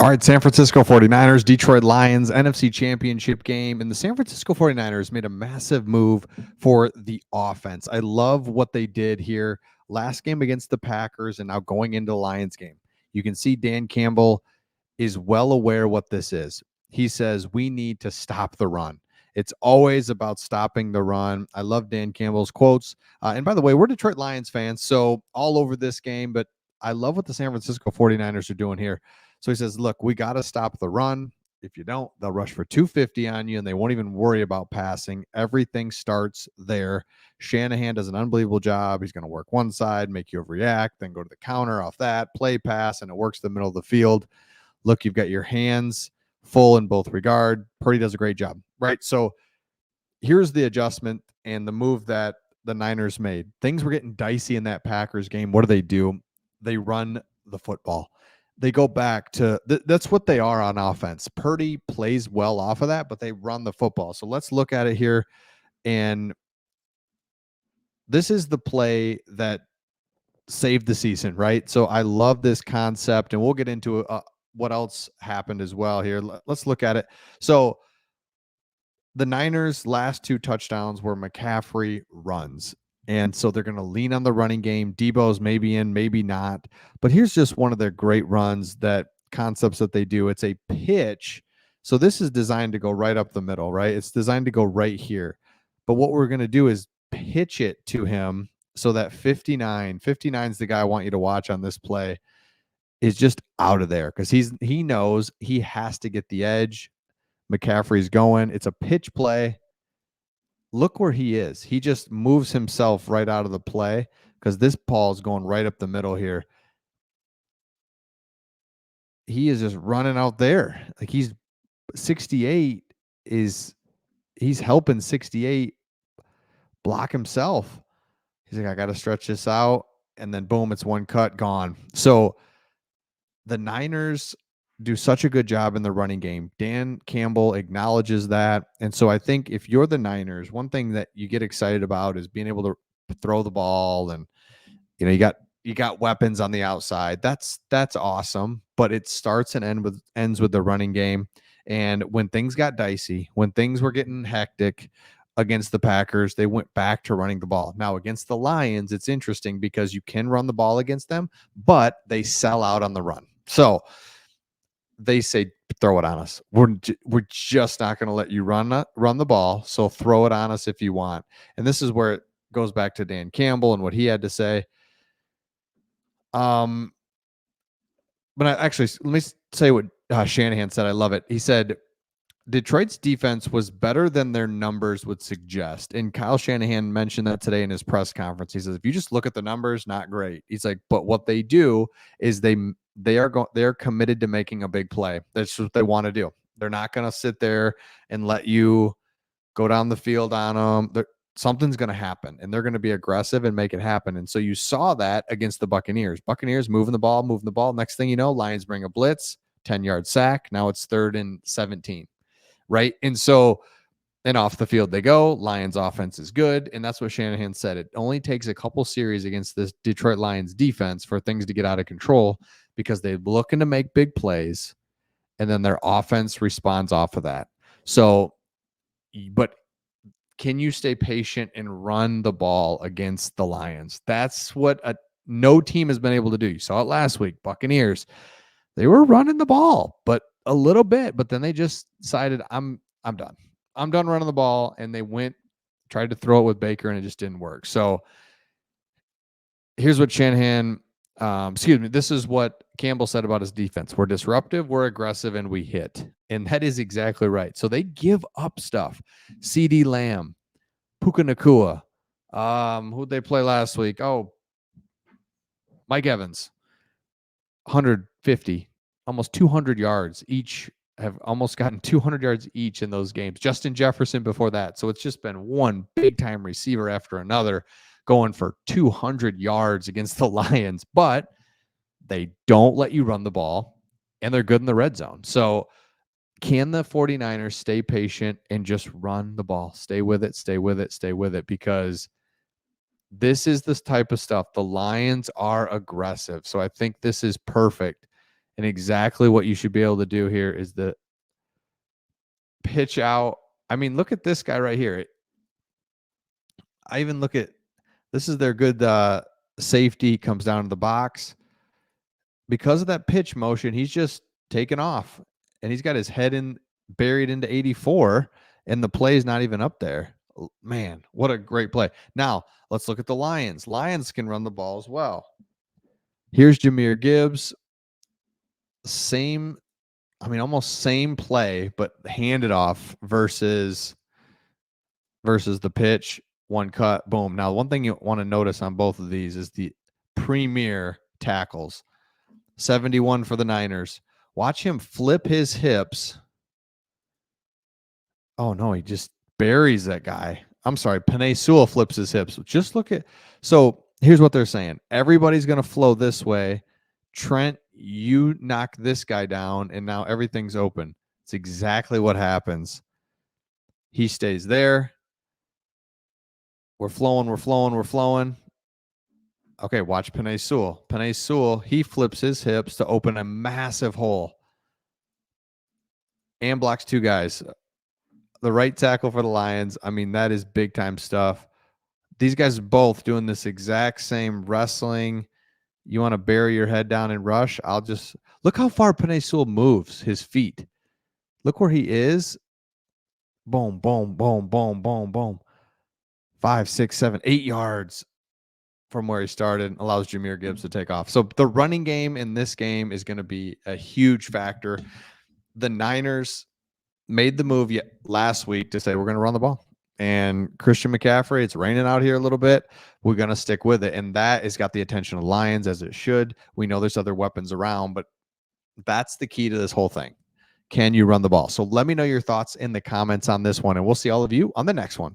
All right, San Francisco 49ers, Detroit Lions, NFC Championship game. And the San Francisco 49ers made a massive move for the offense. I love what they did here last game against the Packers and now going into the Lions game. You can see Dan Campbell is well aware what this is. He says, we need to stop the run. It's always about stopping the run. I love Dan Campbell's quotes. And by the way, we're Detroit Lions fans, so all over this game, but I love what the San Francisco 49ers are doing here. So he says, look, we got to stop the run. If you don't, they'll rush for 250 on you, and they won't even worry about passing. Everything starts there. Shanahan does an unbelievable job. He's going to work one side, make you react, then go to the counter off that, play pass, and it works the middle of the field. Look, you've got your hands full in both regard. Purdy does a great job, right? So here's the adjustment and the move that the Niners made. Things were getting dicey in that Packers game. What do? They run the football. They go back to that's what they are on offense. Purdy plays well off of that, but they run the football. So let's look at it here. And this is the play that saved the season, right? So I love this concept, and we'll get into what else happened as well here. Let's look at it. So the Niners' last two touchdowns were McCaffrey runs. And so they're going to lean on the running game. Debo's maybe in, maybe not. But here's just one of their great runs, that concepts that they do. It's a pitch. So this is designed to go right up the middle, right? It's designed to go right here. But what we're going to do is pitch it to him so that 59 is the guy I want you to watch on this play, is just out of there because he knows he has to get the edge. McCaffrey's going. It's a pitch play. Look where he is. He just moves himself right out of the play because this ball is going right up the middle here. He is just running out there. Like he's 68 he's helping 68 block himself. He's like, I got to stretch this out. And then boom, it's one cut, gone. So the Niners do such a good job in the running game. Dan Campbell acknowledges that. And so I think if you're the Niners, one thing that you get excited about is being able to throw the ball, and you got weapons on the outside. That's awesome, but it starts and ends with the running game. And when things got dicey, when things were getting hectic against the Packers, they went back to running the ball. Now against the Lions, it's interesting because you can run the ball against them, but they sell out on the run. So they say, throw it on us. We're just not going to let you run the ball. So throw it on us if you want. And this is where it goes back to Dan Campbell and what he had to say. But let me say what Shanahan said. I love it. He said, Detroit's defense was better than their numbers would suggest. And Kyle Shanahan mentioned that today in his press conference. He says, if you just look at the numbers, not great. He's like, but what they do is they're committed to making a big play. That's what they want to do. They're not going to sit there and let you go down the field on them. Something's going to happen, and they're going to be aggressive and make it happen. And so you saw that against the Buccaneers. Buccaneers moving the ball. Next thing you know, Lions bring a blitz, 10-yard sack. Now it's 3rd and 17. Right. And so, and off the field they go. Lions offense is good. And that's what Shanahan said. It only takes a couple series against this Detroit Lions defense for things to get out of control because they're looking to make big plays. And then their offense responds off of that. So, but can you stay patient and run the ball against the Lions? That's what no team has been able to do. You saw it last week. Buccaneers, they were running the ball, but a little bit, but then they just decided, I'm done. I'm done running the ball. And they tried to throw it with Baker, and it just didn't work. So here's what this is what Campbell said about his defense. We're disruptive, we're aggressive, and we hit. And that is exactly right. So they give up stuff. CeeDee Lamb, Puka Nacua. Who'd they play last week? Oh, Mike Evans, 150. Almost 200 yards each, have almost gotten 200 yards each in those games. Justin Jefferson before that. So it's just been one big-time receiver after another going for 200 yards against the Lions. But they don't let you run the ball, and they're good in the red zone. So can the 49ers stay patient and just run the ball? Stay with it, because this is this type of stuff. The Lions are aggressive. So I think this is perfect. And exactly what you should be able to do here is the pitch out. I mean, look at this guy right here. I even look at this is their good safety, comes down to the box. Because of that pitch motion, he's just taken off and he's got his head in buried into 84 and the play is not even up there. Man, what a great play. Now, let's look at the Lions. Lions can run the ball as well. Here's Jahmyr Gibbs. Same, I mean, almost same play, but handed off versus the pitch, one cut, boom. Now, one thing you want to notice on both of these is the premier tackles. 71 for the Niners. Watch him flip his hips. Oh, no, he just buries that guy. I'm sorry, Penei Sewell flips his hips. Just look at, so here's what they're saying. Everybody's going to flow this way. Trent, you knock this guy down, and now everything's open. It's exactly what happens. He stays there. We're flowing. Okay, watch Penei Sewell. Penei Sewell, he flips his hips to open a massive hole and blocks two guys. The right tackle for the Lions, I mean, that is big-time stuff. These guys are both doing this exact same wrestling. You want to bury your head down and rush? I'll just – look how far Penei Sewell moves his feet. Look where he is. Boom, boom, boom, boom, boom, boom. 5, 6, 7, 8 yards from where he started, allows Jahmyr Gibbs to take off. So the running game in this game is going to be a huge factor. The Niners made the move last week to say we're going to run the ball. And Christian McCaffrey, it's raining out here a little bit. We're going to stick with it. And that has got the attention of Lions, as it should. We know there's other weapons around, but that's the key to this whole thing. Can you run the ball? So let me know your thoughts in the comments on this one, and we'll see all of you on the next one.